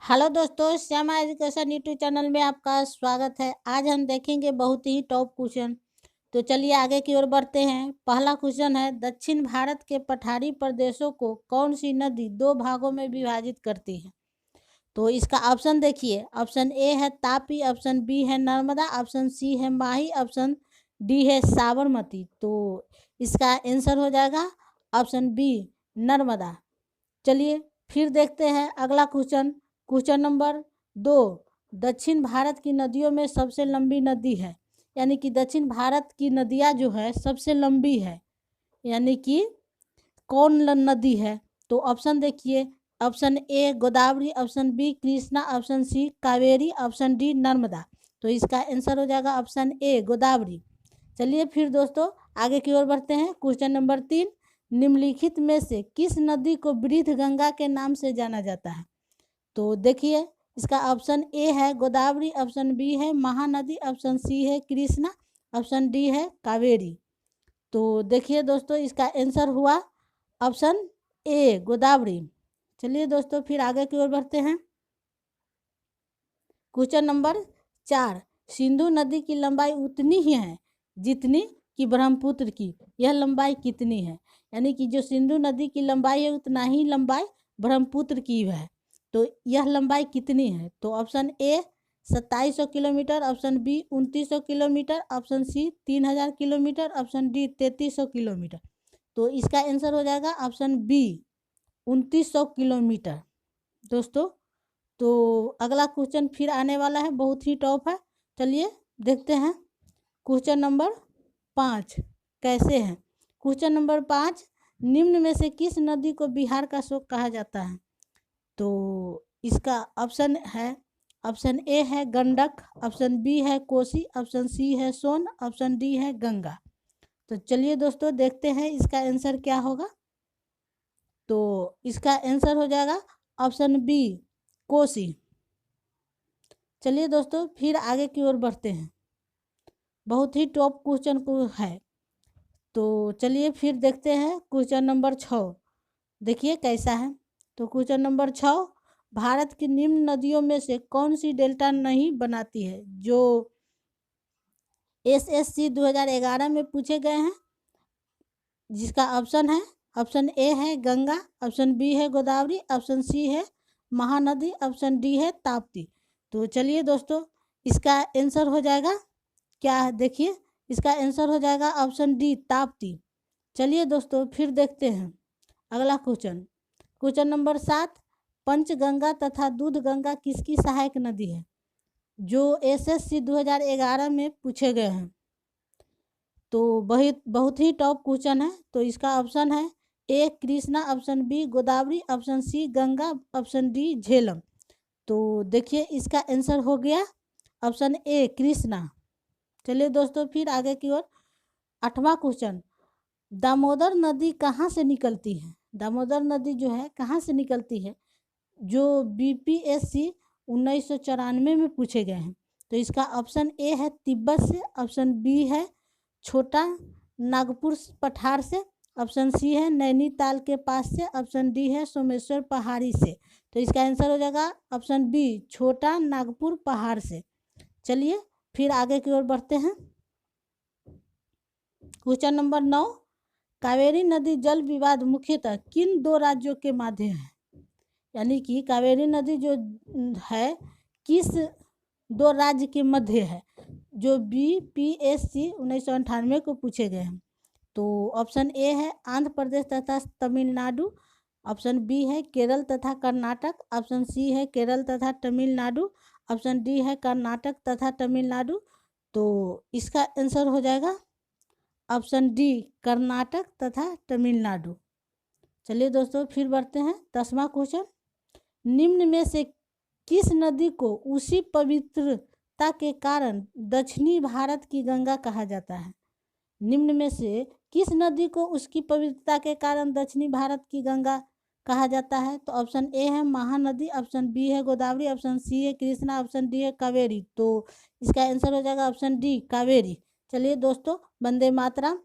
Hello दोस्तों, Shyama education YouTube channel में आपका स्वागत है। आज हम देखेंगे बहुत ही टॉप क्वेश्चन। तो चलिए आगे की ओर बढ़ते हैं। पहला क्वेश्चन है, दक्षिण भारत के पठारी प्रदेशों को कौन सी नदी दो भागों में विभाजित करती है? तो इसका ऑप्शन देखिए। ऑप्शन ए है तापी, ऑप्शन बी है नर्मदा, ऑप्शन सी है माही, ऑप्शन डी है साबरमती। तो इसका आंसर हो जाएगा ऑप्शन बी, नर्मदा। चलिए फिर देखते हैं अगला क्वेश्चन। क्वेश्चन नंबर 2, दक्षिण भारत की नदियों में सबसे लंबी नदी है, यानी कि दक्षिण भारत की नदियाँ जो है सबसे लंबी है, यानी कि कौन नदी है? तो ऑप्शन देखिए। Option A Godavari, option B Krishna, option C Kaveri, option D Narmada. तो इसका आंसर हो जाएगा ऑप्शन ए, गोदावरी। चलिए फिर दोस्तों आगे की ओर बढ़ते हैं। क्वेश्चन नंबर 3, निम्नलिखित में से किस नदी को वृद्ध गंगा के नाम से जाना जाता है? तो देखिए इसका ऑप्शन ए है गोदावरी, ऑप्शन बी है महानदी, ऑप्शन सी है कृष्णा, ऑप्शन डी है कावेरी। तो देखिए दोस्तों इसका आंसर हुआ ऑप्शन ए, गोदावरी। चलिए दोस्तों फिर आगे की ओर बढ़ते हैं। क्वेश्चन नंबर 4, सिंधु नदी की लंबाई उतनी ही है जितनी कि ब्रह्मपुत्र की, यह लंबाई कितनी है? यानी कि जो सिंधु नदी की लंबाई है उतना ही लंबाई ब्रह्मपुत्र की है। तो यह लंबाई कितनी है? तो option A 2700 kilometre, option B 2900 kilometre, option C 3000 kilometre, option D 3300 kilometre. तो इसका आंसर हो जाएगा ऑप्शन बी, 2900 किलोमीटर। दोस्तों तो अगला क्वेश्चन फिर आने वाला है, बहुत ही टॉप है। चलिए देखते हैं। क्वेश्चन नंबर 5 कैसे है? क्वेश्चन नंबर 5, निम्न में से किस नदी को बिहार का शोक कहा जाता है? तो इसका ऑप्शन है, ऑप्शन ए है गंडक, ऑप्शन बी है कोसी, ऑप्शन सी है सोन, ऑप्शन डी है गंगा। तो चलिए दोस्तों देखते हैं इसका आंसर क्या होगा। तो इसका आंसर हो जाएगा ऑप्शन बी, कोसी। चलिए दोस्तों फिर आगे की ओर बढ़ते हैं, बहुत ही टॉप क्वेश्चन को है। तो चलिए फिर देखते हैं क्वेश्चन नंबर 6, देखिए कैसा है। तो क्वेश्चन नंबर 6, भारत की निम्न नदियों में से कौन सी डेल्टा नहीं बनाती है? जो SSC 2011 में पूछे गए हैं, जिसका ऑप्शन है, ऑप्शन ए है गंगा, ऑप्शन बी है गोदावरी, ऑप्शन सी है महानदी, ऑप्शन डी है ताप्ती। तो चलिए दोस्तों इसका आंसर हो जाएगा क्या? देखिए इसका आंसर हो जाएगा ऑप्शन डी, ताप्ती। चलिए दोस्तों फिर देखते हैं अगला क्वेश्चन। क्वेश्चन नंबर 7, पंचगंगा तथा दूध गंगा किसकी सहायक नदी है? जो SSC 2011 में पूछे गए हैं। तो बहुत ही टॉप क्वेश्चन है। तो इसका ऑप्शन है A Krishna, option B Godavari, option C Ganga, option D Jhelum. तो देखिए इसका आंसर हो गया ऑप्शन ए, कृष्णा। चलिए दोस्तों फिर आगे की ओर। 8वां क्वेश्चन, दामोदर नदी कहाँ से निकलती है? दामोदर नदी जो है कहाँ से निकलती है? जो BPSC 1994 में पूछे गए हैं। तो इसका ऑप्शन ए है तिब्बत से, ऑप्शन बी है छोटा नागपुर पठार से, ऑप्शन सी है नैनीताल के पास से, ऑप्शन डी है सोमेश्वर पहाड़ी से। तो इसका आंसर हो जाएगा ऑप्शन बी, छोटा नागपुर पहाड़ से। चलिए फिर आगे की ओर बढ़ते हैं। क्वेश्चन नंबर 9, कावेरी नदी जल विवाद मुख्यतः किन दो राज्यों के मध्य है? यानी कि कावेरी नदी जो है किस दो राज्य के मध्य है? जो BPSC 1998 को पूछे गए हैं। तो ऑप्शन ए है आंध्र प्रदेश तथा तमिलनाडु, ऑप्शन बी है केरल तथा कर्नाटक, ऑप्शन सी है केरल तथा तमिलनाडु, ऑप्शन डी है कर्नाटक तथा तमिलनाडु। तो इसका आंसर हो जाएगा ऑप्शन डी, कर्नाटक तथा तमिलनाडु। चलिए दोस्तों फिर बढ़ते हैं। 10वां क्वेश्चन, निम्न में से किस नदी को उसी पवित्रता के कारण दक्षिणी भारत की गंगा कहा जाता है? निम्न में से किस नदी को उसकी पवित्रता के कारण दक्षिणी भारत की गंगा कहा जाता है? तो ऑप्शन ए है महानदी, ऑप्शन बी है गोदावरी, ऑप्शन सी है कृष्णा, ऑप्शन डी है कावेरी। तो इसका आंसर हो जाएगा ऑप्शन डी, कावेरी। चलिए दोस्तों, वंदे मातरम।